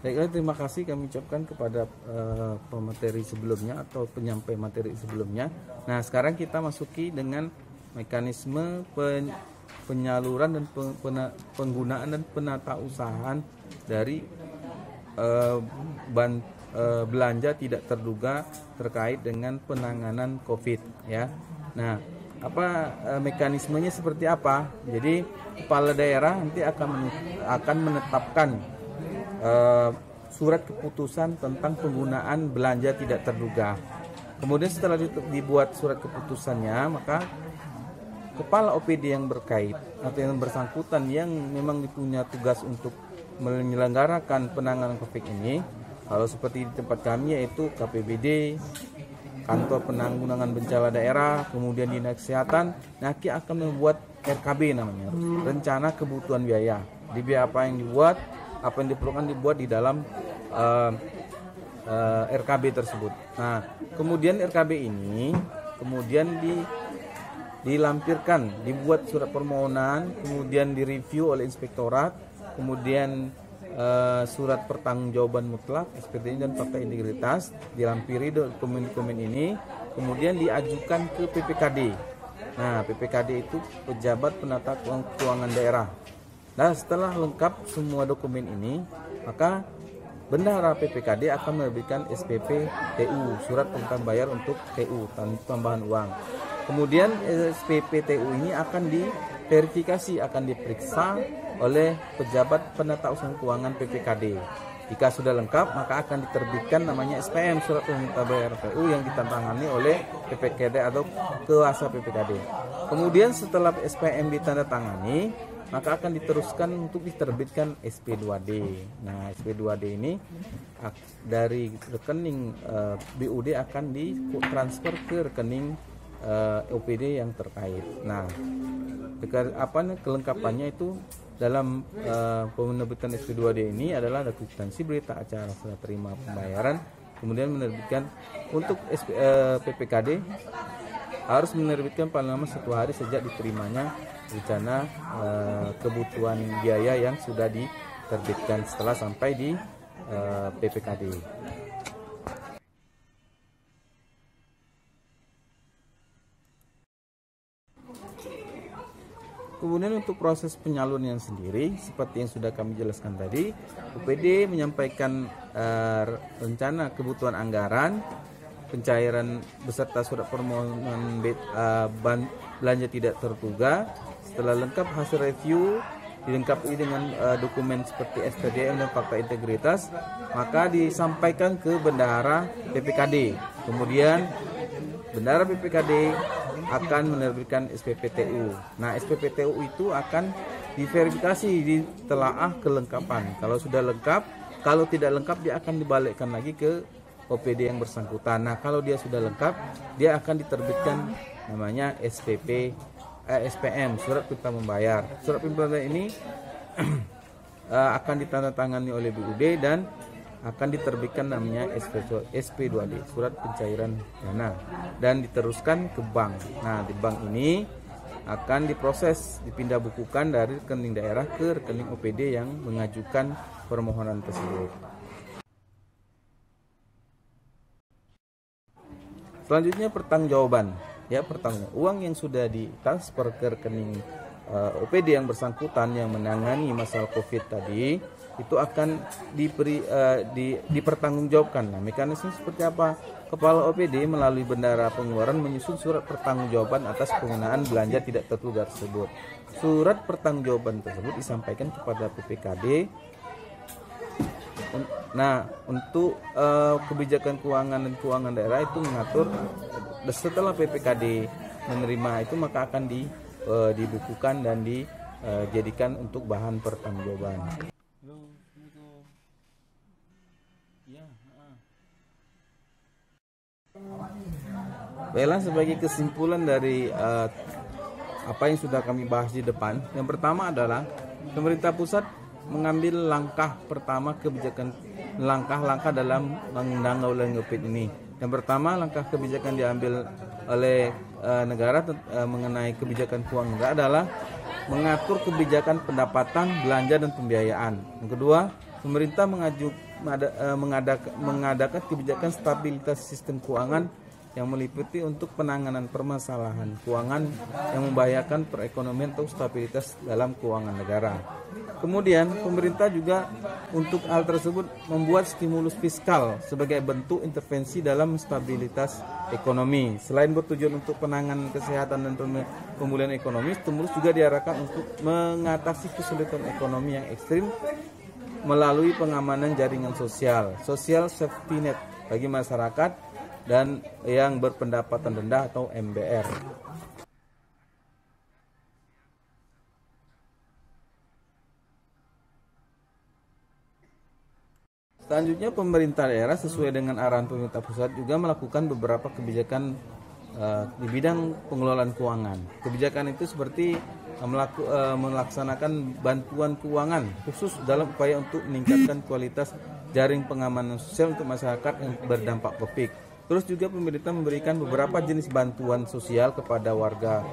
Baiklah, terima kasih kami ucapkan kepada pemateri sebelumnya atau penyampai materi sebelumnya. Nah, sekarang kita masuki dengan mekanisme penyaluran dan penggunaan dan penatausahaan dari belanja tidak terduga terkait dengan penanganan COVID ya. Nah, mekanismenya seperti apa? Jadi kepala daerah nanti akan menetapkan surat keputusan tentang penggunaan belanja tidak terduga. Kemudian setelah dibuat surat keputusannya, maka kepala OPD yang berkait atau yang bersangkutan yang memang punya tugas untuk menyelenggarakan penanganan COVID ini, kalau seperti di tempat kami yaitu KPBD, Kantor Penanggulangan Bencana Daerah, kemudian Dinas Kesehatan, nanti akan membuat RKB namanya, rencana kebutuhan biaya. Di biaya apa yang dibuat, apa yang diperlukan dibuat di dalam RKB tersebut. Nah, kemudian RKB ini kemudian dilampirkan, dibuat surat permohonan, kemudian direview oleh inspektorat, kemudian surat pertanggungjawaban mutlak, SPT dan fakta integritas, dilampiri dokumen-dokumen ini, kemudian diajukan ke PPKD. Nah, PPKD itu pejabat penata keuangan daerah. Nah, setelah lengkap semua dokumen ini, maka bendahara PPKD akan menerbitkan SPP TU, surat permintaan bayar untuk TU, tambahan uang. Kemudian SPP TU ini akan diverifikasi, akan diperiksa oleh pejabat penata usaha keuangan PPKD. Jika sudah lengkap, maka akan diterbitkan namanya SPM, surat permintaan bayar TU, yang ditandatangani oleh PPKD atau kuasa PPKD. Kemudian setelah SPM ditandatangani, maka akan diteruskan untuk diterbitkan SP2D. Nah, SP2D ini dari rekening BUD akan ditransfer ke rekening OPD yang terkait. Nah, kelengkapannya itu dalam penerbitan SP2D ini adalah ada kwitansi berita acara serah terima pembayaran, kemudian menerbitkan untuk PPKD harus menerbitkan paling lama 1 hari sejak diterimanya rencana kebutuhan biaya yang sudah diterbitkan setelah sampai di PPKD. Kemudian untuk proses penyaluran sendiri, seperti yang sudah kami jelaskan tadi, UPD menyampaikan rencana kebutuhan anggaran, pencairan beserta surat permohonan belanja tidak terduga. Setelah lengkap hasil review, dilengkapi dengan dokumen seperti SPDM dan fakta integritas, maka disampaikan ke bendahara PPKD. Kemudian bendahara PPKD akan menerbitkan SPPTU. Nah, SPPTU itu akan diverifikasi, ditelaah kelengkapan. Kalau sudah lengkap, kalau tidak lengkap dia akan dibalikkan lagi ke OPD yang bersangkutan. Nah, kalau dia sudah lengkap, dia akan diterbitkan namanya SPM, surat perintah membayar. Surat perintah membayar ini akan ditandatangani oleh BUD dan akan diterbitkan namanya SP2D, surat pencairan dana, dan diteruskan ke bank. Nah, di bank ini akan diproses, dipindah bukukan dari rekening daerah ke rekening OPD yang mengajukan permohonan tersebut. Selanjutnya pertanggungjawaban. Ya, uang yang sudah ditransfer ke rekening OPD yang bersangkutan yang menangani masalah COVID tadi itu akan dipertanggungjawabkan. Nah, mekanisme seperti apa? Kepala OPD melalui bendahara pengeluaran menyusun surat pertanggungjawaban atas penggunaan belanja tidak terduga tersebut. Surat pertanggungjawaban tersebut disampaikan kepada PPKD. Nah, untuk kebijakan keuangan dan keuangan daerah itu mengatur setelah PPKD menerima itu maka akan dibukukan dan dijadikan untuk bahan pertanggungjawaban. Baiklah, sebagai kesimpulan dari apa yang sudah kami bahas di depan, yang pertama adalah pemerintah pusat mengambil langkah pertama langkah dalam menanggulangi COVID ini. Yang pertama, langkah kebijakan diambil oleh negara mengenai kebijakan keuangan negara adalah mengatur kebijakan pendapatan, belanja, dan pembiayaan. Yang kedua, pemerintah mengadakan kebijakan stabilitas sistem keuangan yang meliputi untuk penanganan permasalahan keuangan yang membahayakan perekonomian atau stabilitas dalam keuangan negara. Kemudian pemerintah juga untuk hal tersebut membuat stimulus fiskal sebagai bentuk intervensi dalam stabilitas ekonomi. Selain bertujuan untuk penanganan kesehatan dan pemulihan ekonomi, stimulus juga diarahkan untuk mengatasi kesulitan ekonomi yang ekstrim melalui pengamanan jaringan sosial, social safety net bagi masyarakat dan yang berpendapatan rendah atau MBR. Selanjutnya pemerintah daerah sesuai dengan arahan pemerintah pusat juga melakukan beberapa kebijakan di bidang pengelolaan keuangan. Kebijakan itu seperti melaksanakan bantuan keuangan khusus dalam upaya untuk meningkatkan kualitas jaring pengamanan sosial untuk masyarakat yang berdampak COVID. Terus juga pemerintah memberikan beberapa jenis bantuan sosial kepada warga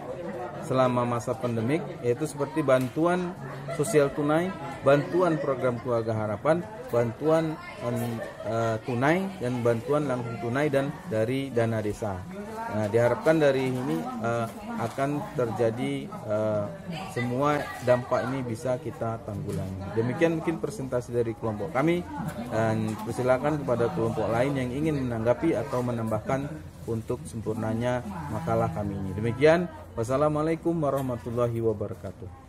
selama masa pandemik, yaitu seperti bantuan sosial tunai, bantuan program keluarga harapan, bantuan tunai dan bantuan langsung tunai dan dari dana desa. Nah, diharapkan dari ini akan terjadi semua dampak ini bisa kita tanggulangi. Demikian mungkin presentasi dari kelompok kami, dan persilakan kepada kelompok lain yang ingin menanggapi atau menambahkan untuk sempurnanya makalah kami ini. Demikian, wassalamualaikum warahmatullahi wabarakatuh.